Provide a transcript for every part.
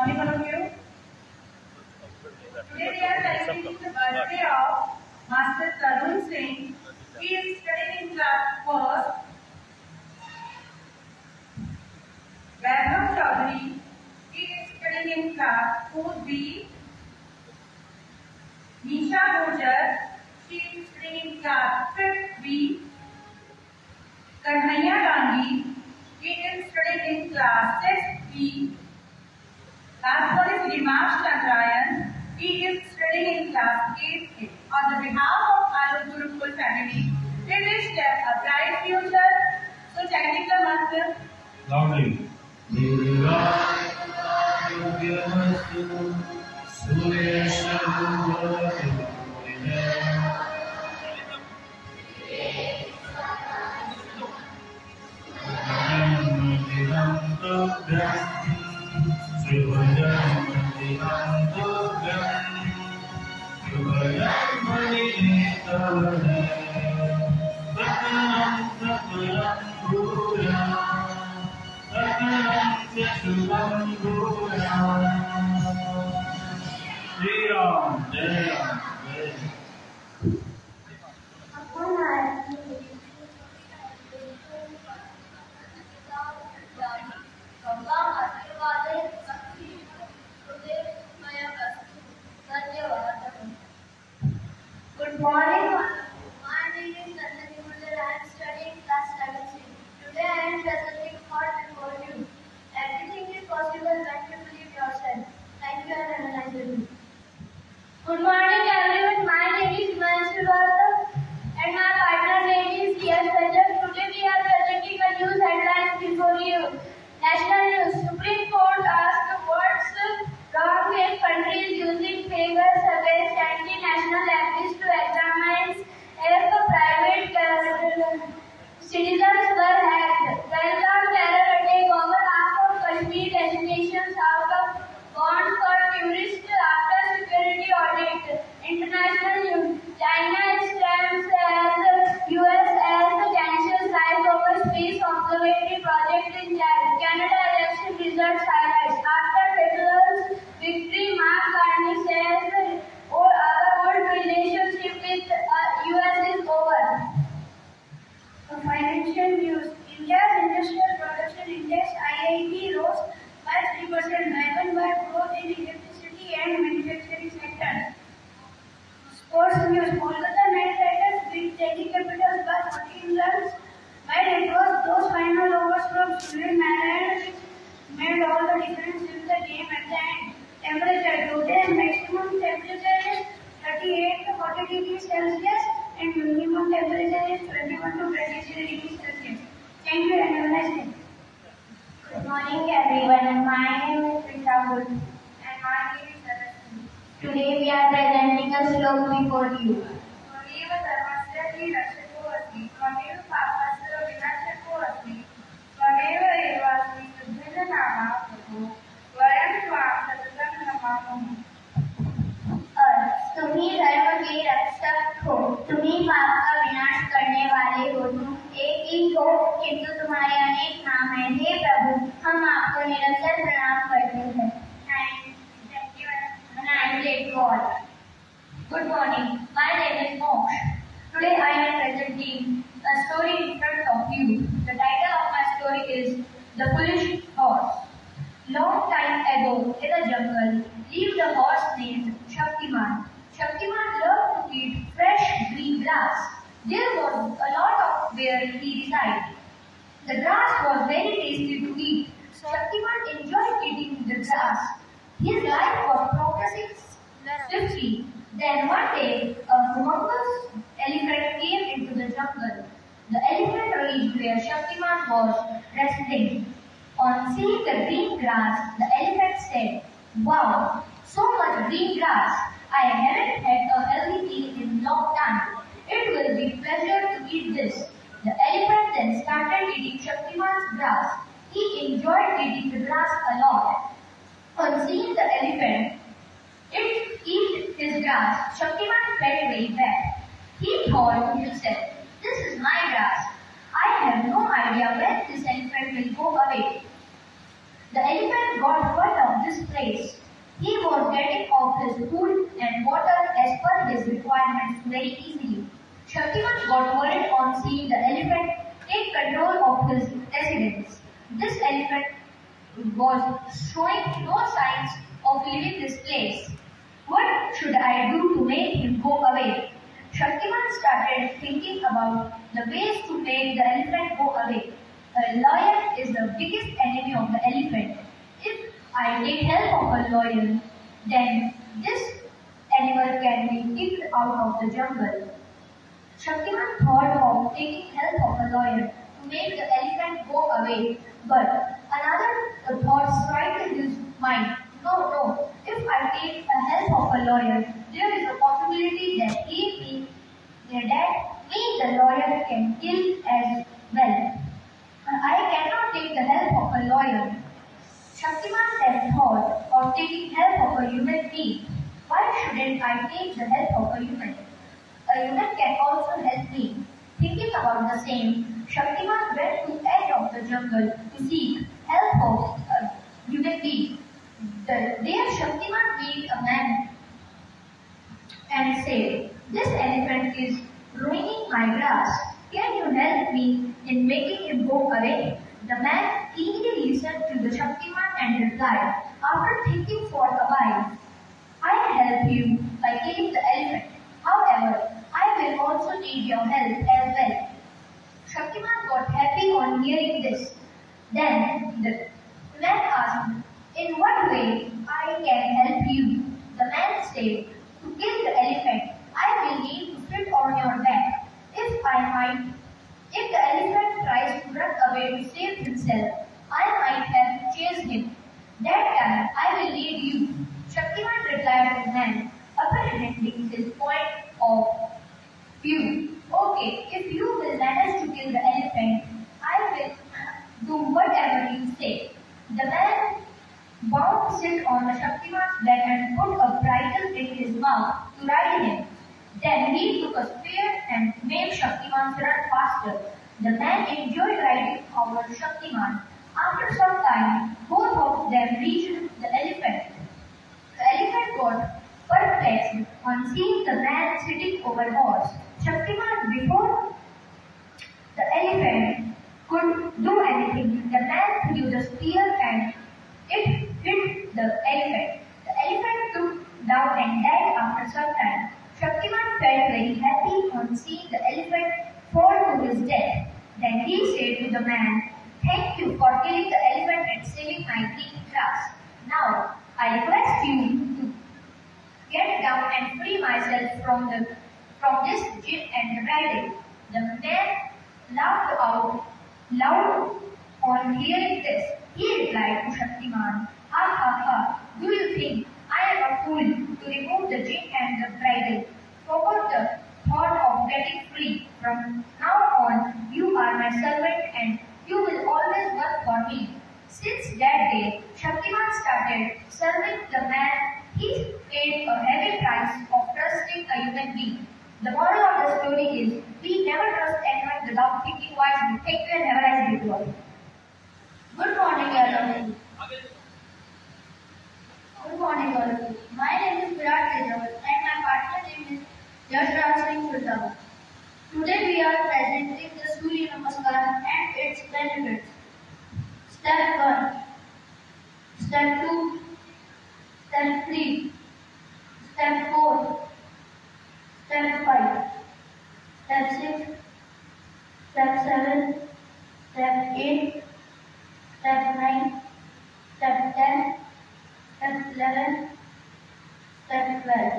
morning, all of you. Today we are celebrating the birthday of Master Tarun Singh. He is studying in class first. Vaibhav Chaudhary. He is studying in class 4B. Nisha Gurjar. She is studying in class 5th B. Kanhaiya Gandhi. He is studying in class 6th B. Last one is Dimash Chandrayan. He is studying in class 8th A. On the behalf of our Gurukul family, we wish them a bright future. So chanting the mantra loudly. Good morning. My name is Nandini Mulder. I am studying class 7C. Today I am presenting thought before you. Everything is possible when you believe yourself. Thank you and have a nice day. Good morning everyone. My name is Himanshu Gautam and my partner name is Yes Rajat. Today we are presenting a news headlines before you. National news. Supreme Court asked what's wrong if countries using figures against anti-national activists to examine if private citizens were hacked. Welcome terror attack over half of Kashmir destinations out of bonds for tourists after security audit. International news. China stands as US as the tensions rise over space observatory project in Chad. Canada election results highlights. After Federal's victory, Mark Carney says our old relationship with US is over. Financial news. India's Industrial Production Index (IIP) rose by 3%, driven by growth in electricity and manufacturing sectors. Sports news. Kolkata Knight Riders beat Delhi Capitals by 14 runs, while it was those final overs from Surya Narayan which made all the difference in the game at the end. Temperature. Today's maximum temperature is 38 to 40 degrees Celsius and minimum temperature is 21 to 23 degrees Celsius. Thank you and have a nice day. Good morning everyone. My name is Prithambul and my name is Saraswati. Today we are presenting a slok before you. Tvamev dharmasya hi rakshako asmi, tvamev papasya vinashako asmi, tvamev evasmi tuddhena nama prabhu, vayam tvam satatam namamuh. तुम्ही धर्म के रक्षक हो, तुम्ही पाप का विनाश करने वाले हो, तुम एक ही हो किंतु तुम्हारे अनेक नाम हैं। हे प्रभु, हम आपको निरंतर प्रणाम करते हैं। Thank you and I am grateful. Good morning. My name is Moksha. Today I am presenting a story in front of you. The title of my story is The Foolish Horse. Long time ago in the jungle lived a horse named Shaktiman. Shaktiman loved to eat fresh green grass. There was a lot of where he resided. The grass was very tasty to eat. Shaktiman enjoyed eating the grass. His life was progressing swiftly. Then one day, a humongous elephant came into the jungle. The elephant reached where Shaktiman was resting. On seeing the green grass, the elephant said, "Wow, so much green grass. I haven't had a healthy meal in a long time. It will be a pleasure to eat this." The elephant then started eating Shaktiman's grass. He enjoyed eating the grass a lot. On seeing the elephant eat his grass, Shaktiman felt very bad. He thought to himself, "This is my grass. I have no idea when this elephant will go away." The elephant got fed of this prey place. He was getting off his food and water as per his requirements very easily. Shaktiman got worried on seeing the elephant take control of his residence. This elephant was showing no signs of leaving this place. What should I do to make him go away? Shaktiman started thinking about the ways to make the elephant go away. A lion is the biggest enemy of the elephant. If I take help of a lion, then this animal can be kicked out of the jungle. Shaktiman thought of taking help of a lion to make the elephant go away, but another thought struck his mind. No, if I take the help of a lawyer, there is a possibility that the lawyer can kill as well. I cannot take the help of a lawyer. Shaktiman then thought of taking help of a human being. Why shouldn't I take the help of a human? A human can also help me. Thinking about the same, Shaktiman went to the edge of the jungle to seek help of a human being. There Shaktiman met a man and said, "This elephant is ruining my grass. Can you help me in making him go away?" The man eagerly listened to the Shaktiman and replied, after thinking for a while, "I'll help you by killing the elephant. However, I will also need your help as well." Shaktiman got happy on hearing this. Then the man asked, "In what way I can help you?" The man said, "To kill the elephant, I will need to sit on your back. If the elephant tries to run away to save himself, I might have chased him. That time I will lead you." Shaktiman replied to the man, apprehending his point of view. "Okay, if you will manage to kill the elephant, I will do whatever you say." The man vowed to sit on the Shaktiman's back and put a bridle in his mouth to ride him. Then he took a spear and made Shaktiman run faster. The man enjoyed riding over Shaktiman. After some time, both of them reached the elephant. The elephant got perplexed on seeing the man sitting over horse. Shaktiman, before the elephant could do anything, the man threw the spear and it hit the elephant. The elephant took down and died after some time. Shaktiman felt very happy on seeing the elephant fall to his death. Then he said to the man, "Thank you for killing the elephant and saving my green grass. Now, I request you to get down and free myself from this gin and the bridle." The man laughed out loud on hearing this. He replied to Shaktiman, "Ha ha ha, do you think I am a fool to remove the gin and the bridle? Forget the thought of getting free. From now on, you are my servant and you will always work for me." Since that day, Shaktiman started serving the man. He paid a heavy price of trusting a human being. The moral of the story is, we never trust anyone without thinking wisely. Thank you and have a nice day to all. Good morning, everyone. Good morning, all of you. My name is Virat Tejawal and my partner name is Yashraj Singh Sultan. Today we are presenting the Surya Namaskar and its benefits. Step 1, Step 2, Step 3, Step 4, Step 5, Step 6, Step 7, Step 8, Step 9, Step 10, Step 11, Step 12.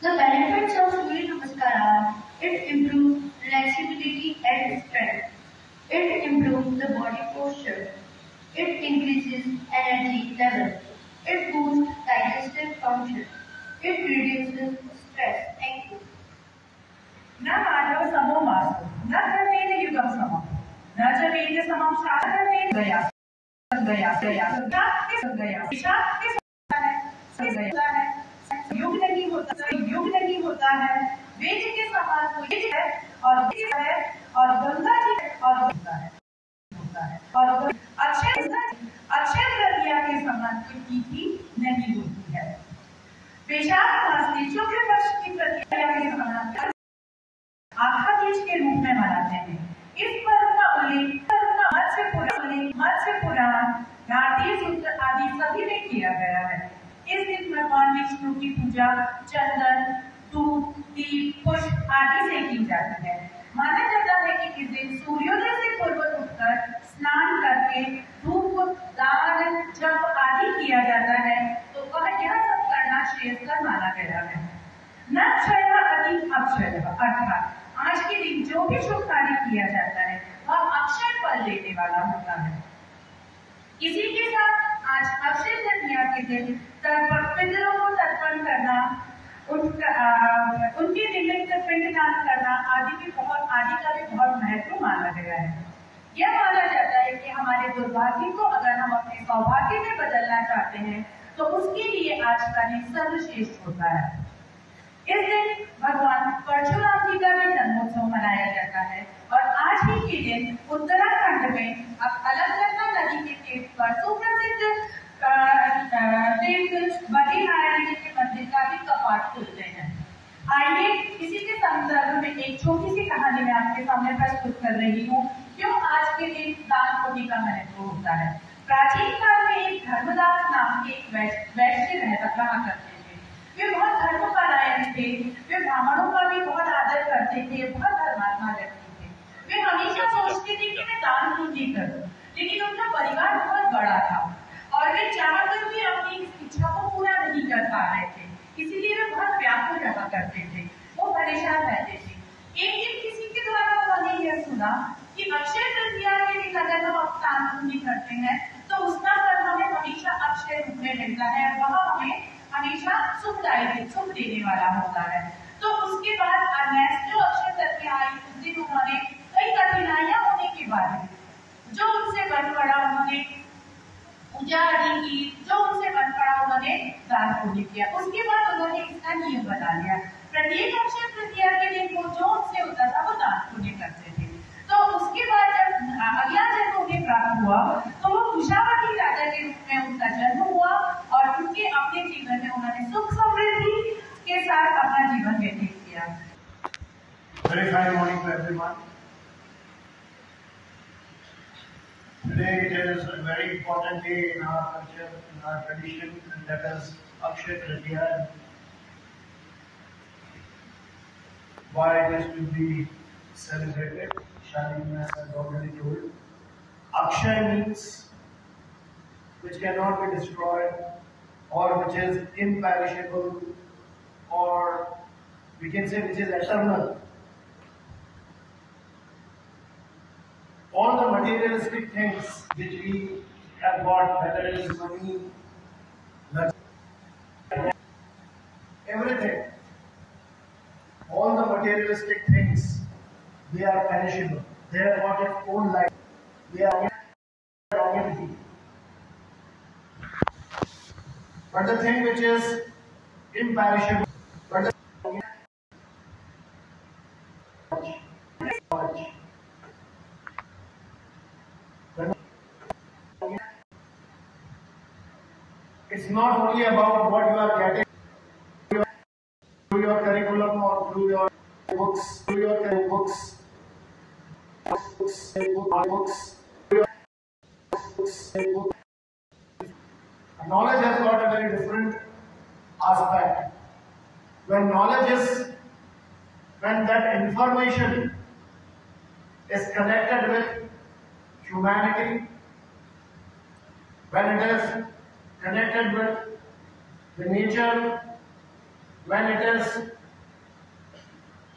The benefits of Surya Namaskar are: it improves flexibility and strength. It improves the body posture. It increases energy level. It boosts digestive function. It reduces stress. Thank you. न मानव समो मासो न कर्मेण युगम समम न च वेद समम शास्त्रेण गया युग नहीं होता है वेद के समान कोई है और गंगा जी और होता है और अक्षय द्रव्या के समान महत्व की थी नहीं होती है। वैशाख मास में शुक्ल पक्ष की तृतीया के आखा तीज के रूप में मनाते हैं। इस पर्व का उल्लेख मत्स्य पुराण, भारतीय सूत्र आदि सभी में किया गया है। इस दिन भगवान विष्णु की पूजा चंदन, दूध, दीप, पुष्प आदि से की जाती है। माना जाता है कि इस दिन सूर्योदय से पूर्व उठकर स्नान करके धूप, दान, जप आदि किया जाता है, तो वह यह सब करना श्रेयस्कर माना गया है। न क्षय अधिक अक्षय, अर्थात आज के दिन जो भी शुभ कार्य किया जाता है वह अक्षय फल देने वाला होता है। इसी के साथ आज अक्षय तृतीया के दिन पितरों को तर्पण करना, उनके निमित्त पिंडदान करना आदि का भी बहुत महत्व माना गया है। यह माना जाता है कि हमारे दुर्भाग्य को अगर हम अपने सौभाग्य में बदलना चाहते हैं तो उसके लिए आज का दिन सर्वश्रेष्ठ होता है। इस दिन भगवान परशुराम जी का भी जन्मोत्सव मनाया जाता है और आज ही के दिन उत्तराखंड में अलकनंदा नदी के तट पर सुप्रसिद्ध बद्रीनारायण जी के मंदिर का भी कपाट खुलते हैं। आइए इसी के संदर्भ में एक छोटी सी कहानी मैं आपके सामने प्रस्तुत कर रही हूँ, क्यों आज के दिन दान पुण्य का महत्व होता है। प्राचीन काल में एक धर्मदास नाम के एक वैश्य रहा करते थे। वे बहुत धर्मपरायण थे, वे ब्राह्मणों का भी बहुत आदर करते थे, बहुत धर्मात्मा व्यक्ति थे। वे हमेशा सोचते थे कि मैं दान पुण्य करूं, लेकिन उनका परिवार बहुत बड़ा था और वे चाहकर भी अपनी इच्छा को पूरा नहीं कर पा रहे थे, इसीलिए वे बहुत व्याकुल रहा करते थे, वो परेशान रहते थे। एक दिन किसी के द्वारा उन्होंने यह सुना कि अक्षय तृतीया के दिन अगर हम दान पुण्य करते हैं तो उसका फल हमें हमेशा अक्षय रूप में मिलता है और वह हमें हमेशा सुख देने वाला होता है। तो उसके बाद जो अक्षय तृतीया आई उस दिन उन्होंने कई कठिनाइयां होने के बाद जो उनसे बन पड़ा उन्होंने पूजा आदि की, जो उनसे बन पड़ा उन्होंने दान पुण्य किया। उसके बाद उन्होंने इसका नियम बना लिया, प्रत्येक अक्षय तृतीया के दिन वो जो उनसे होता था वो दान पुण्य करते थे। तो उसके बाद जब अगला जन्म उन्हें प्राप्त हुआ तो वो कुशावती राजा के रूप में उनका जन्म हुआ और उनके अपने जीवन में उन्होंने सुख समृद्धि के साथ अपना जीवन व्यतीत किया। Very fine morning to everyone. Today it is a very important day in our culture, in our tradition, and that is Akshaya Tritiya. Why this will be celebrated, Shalini has already told. Akshay means which cannot be destroyed or which is imperishable, or we can say which is eternal. All the materialistic things which we have got, whether it is money, everything, all the materialistic things, they are perishable. They have got its own life. They are longevity. But the thing which is imperishable, but the it's not only about what you are getting through your curriculum or through your books, Knowledge has got a very different aspect. When that information is connected with humanity, when it is connected with the nature, when it is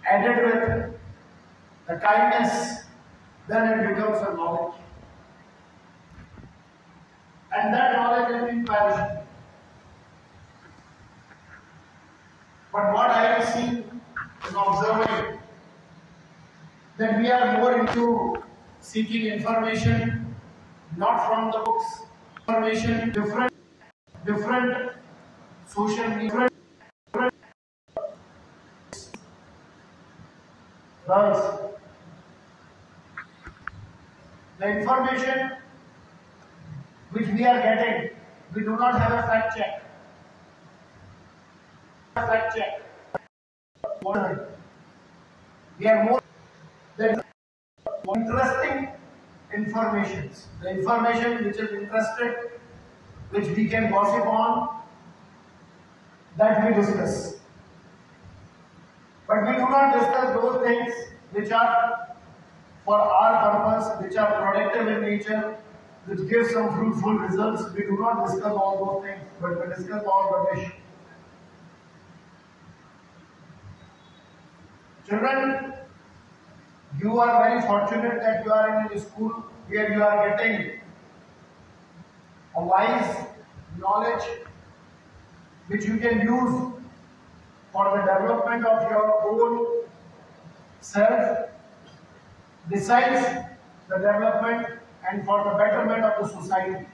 added with the kindness, then it becomes a knowledge. And that knowledge is imperishable. But what I have seen is observing that we are more into seeking information not from the books, information different social media. Thus, the information which we are getting, we do not have a fact check. Fact check. We are more than interesting informations. The information which is interested, which we can gossip on, that we discuss. But we do not discuss those things which are for our purpose, which are productive in nature, which give some fruitful results. We do not discuss all those things, but we discuss all rubbish. Children, you are very fortunate that you are in a school where you are getting a wise knowledge which you can use for the development of your own self, besides the development and for the betterment of the society.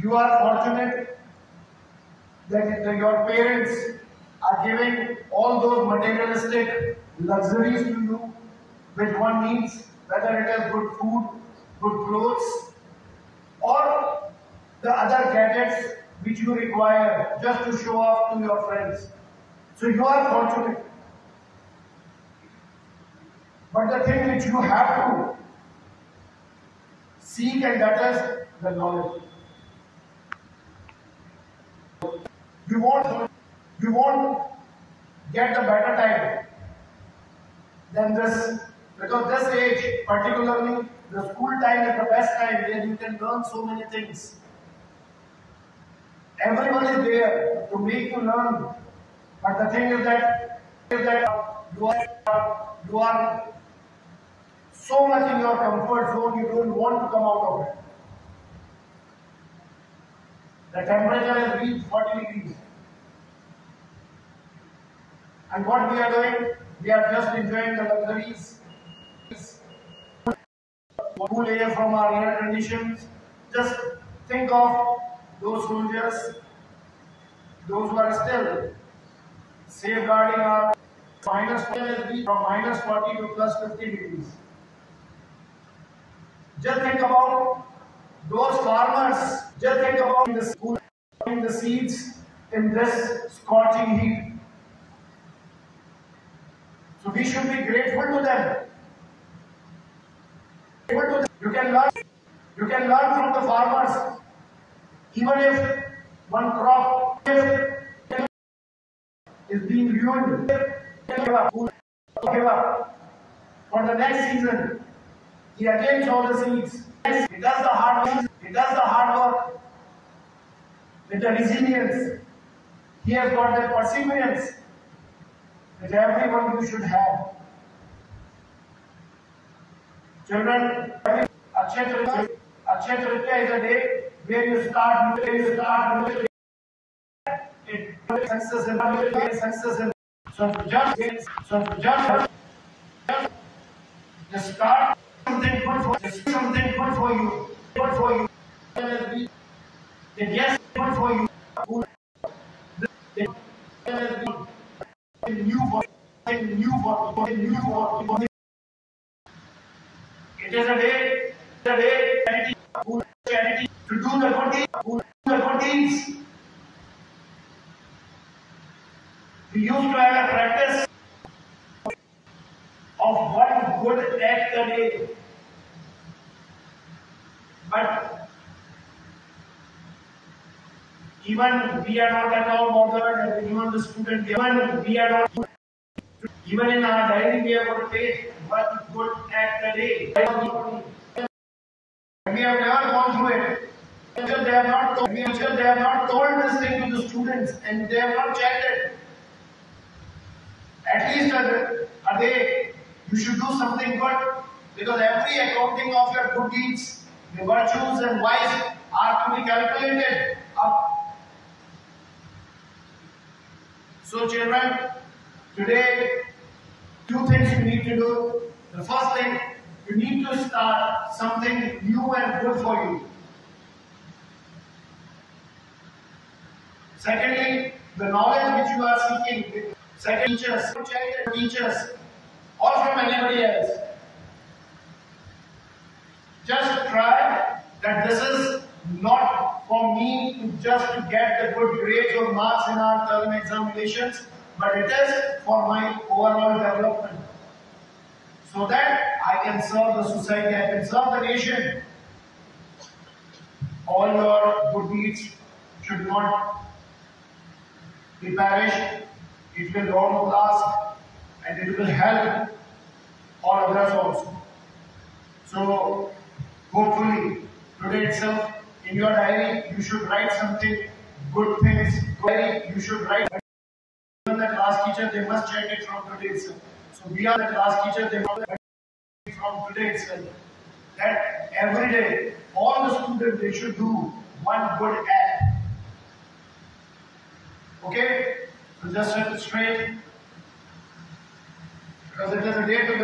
You are fortunate that your parents are giving all those materialistic luxuries to you which one needs, whether it is good food, good clothes, or the other gadgets which you require just to show off to your friends. So you are fortunate. But the thing which you have to seek, and that is the knowledge. You won't get a better time than this, because this age, particularly the school time, is the best time where you can learn so many things. Everyone is there to make you learn, but the thing is that you are so much in your comfort zone, you don't want to come out of it. The temperature has reached 40 degrees. And what we are doing? We are just enjoying the luxuries. Cool air from our air conditions. Just think of those soldiers, those who are still safeguarding our from minus 40 to plus 50 degrees. Just think about those farmers. Just think about the school, the seeds in this scorching heat. So we should be grateful to them. You can learn from the farmers. Even if one crop is being ruined, give up. For the next season, he again sows the seeds. He does the hard work with the resilience. He has got that perseverance that everyone you should have. Children, Akshaya Tritiya is a day where you start success in so just start something good for you. Yes, good for you. It is a day charity to do the good deeds. We used to have a practice of one good act a day, but even we are not at all bothered, and even the student, even in our diary we have got to take one good act a day. We have never gone through it. They have not told this thing to the students, and they have not checked it. At least a day, you should do something good, because every accounting of your good deeds, the virtues and vice are to be calculated up. So children, today, two things you need to do. The first thing, you need to start something new and good for you. Secondly, the knowledge which you are seeking. Second, teachers, or from anybody else. Just try that this is not for me to just to get the good grades or marks in our term examinations, but it is for my overall development. So that I can serve the society, I can serve the nation. All your good deeds should not be perished. It will long last and it will help all others also. So hopefully today itself in your diary you should write something good things. You should write. Even the class teacher, they must check it from today itself. So we are the class teacher, they must check it from today itself. That every day, all the students, they should do one good act. Okay? So just set it straight. Because it is a day for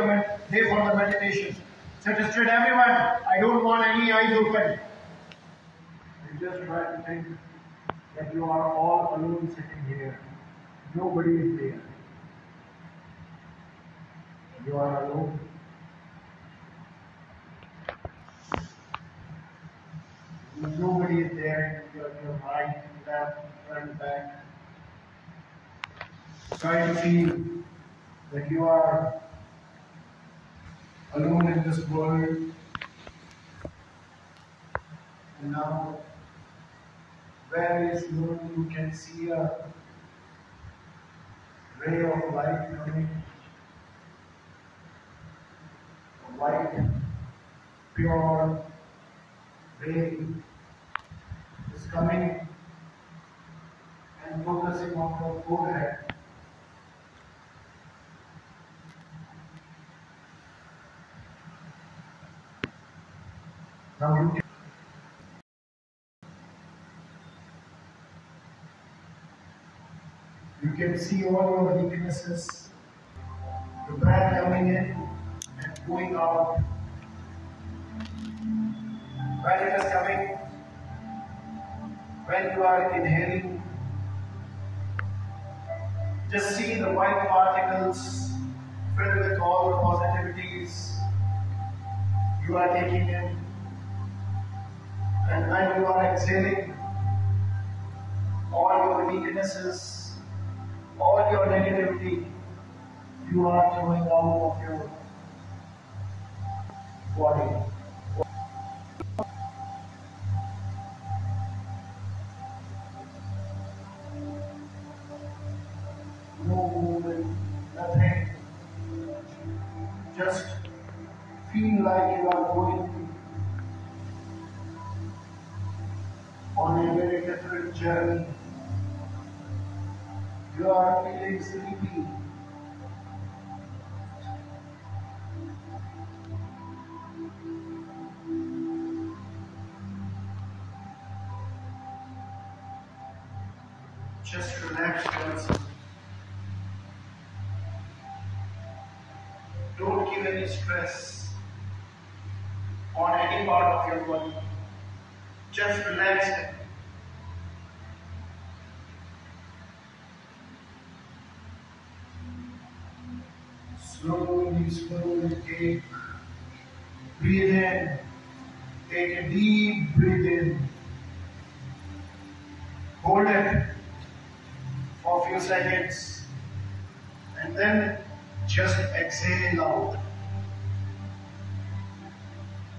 the meditation. Set it straight, everyone. I don't want any eyes open. You just try to think that you are all alone sitting here. Nobody is there. You are alone. Nobody is there in your right, left, front, back. Try to feel that you are alone in this world. And now, very slowly you can see a ray of light coming. A white, pure ray is coming and focusing on your forehead. Now you can see all your weaknesses, the breath coming in and going out. When it is coming, when you are inhaling, just see the white particles filled with all the positivities you are taking in. And when you are exhaling, all your weaknesses, all your negativity, you are throwing out of your body. No movement, nothing. Just feel like you are going on a very different journey. You are feeling sleepy. Just relax yourself. Don't give any stress on any part of your body. Just relax it. Slowly breathe in. Take a deep breath in. Hold it for a few seconds. And then just exhale out.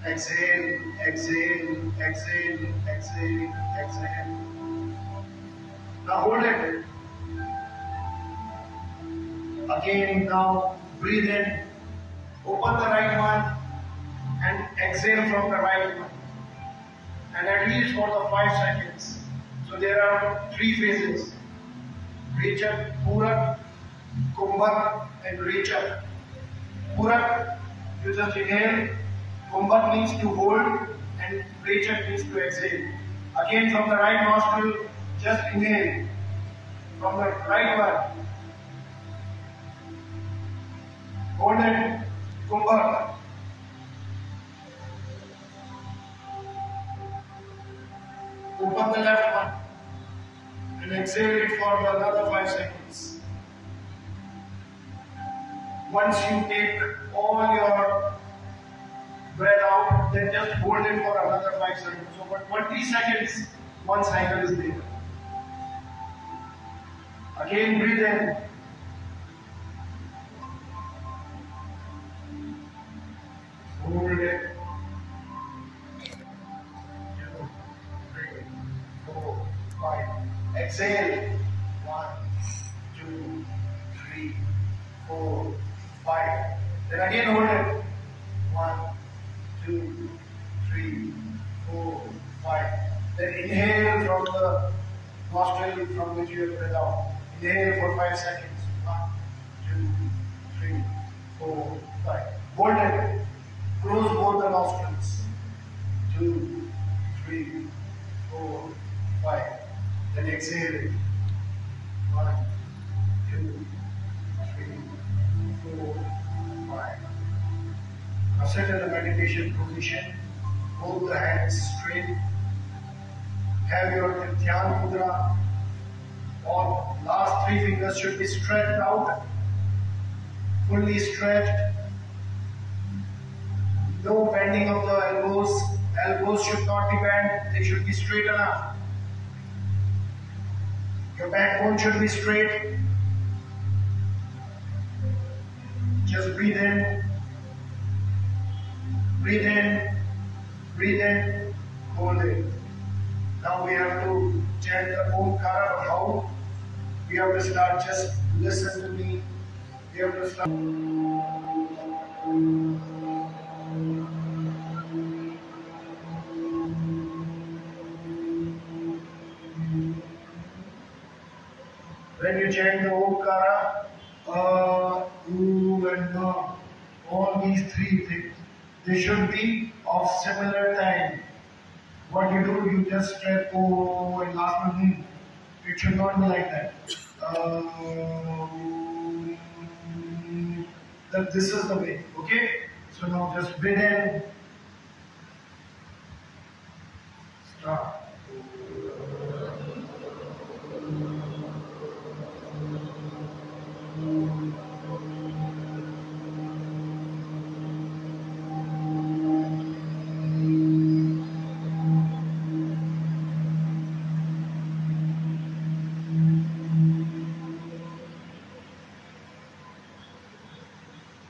Exhale, exhale, exhale, exhale, exhale. Now hold it. Again, now breathe in. Open the right one and exhale from the right one. And at least for the 5 seconds. So there are 3 phases. Rechak, Purak, Kumbhak and Rechak. Purak, you just inhale. Kumbhak means to hold and Rechak means to exhale. Again from the right nostril, just inhale. From the right one, hold it, Kumbhak. Open the left one and exhale it for another 5 seconds. Once you take all your breath out, then just hold it for another 5 seconds. So for 20 seconds, one cycle is there. Again, breathe in. Hold it. 2, 3, 4, 5. Exhale. 1, 2, 3, 4, 5. Then again hold it. 1, 2, 3, 4, 5. Then inhale from the nostril from which you have breathed out. Inhale for 5 seconds. 1, 2, 3, 4, 5. Hold it. Close both the nostrils. 2, 3, 4, 5. Then exhale. 1, 2, 3, 4, 5. Now sit in the meditation position. Hold the hands straight. Have your Dhyan Mudra. All last 3 fingers should be stretched out. Fully stretched. No bending of the elbows. Elbows should not be bent. They should be straight enough. Your backbone should be straight. Just breathe in. Breathe in. Breathe in. Hold it. Now we have to chant the Omkara, but how? We have to start, just listen to me. We have to start. When you chant the Omkara, and all these 3 things, they should be of similar time. What you do, you just stretch and last one. It should not be like that. This is the way, okay? So now just breathe in. Start.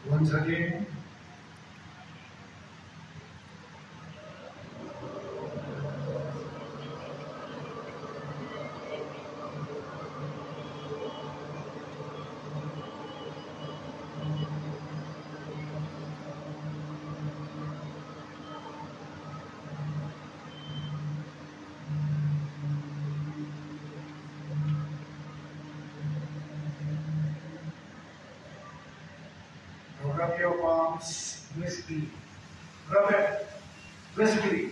Once again. Rub your palms briskly. Rub it briskly.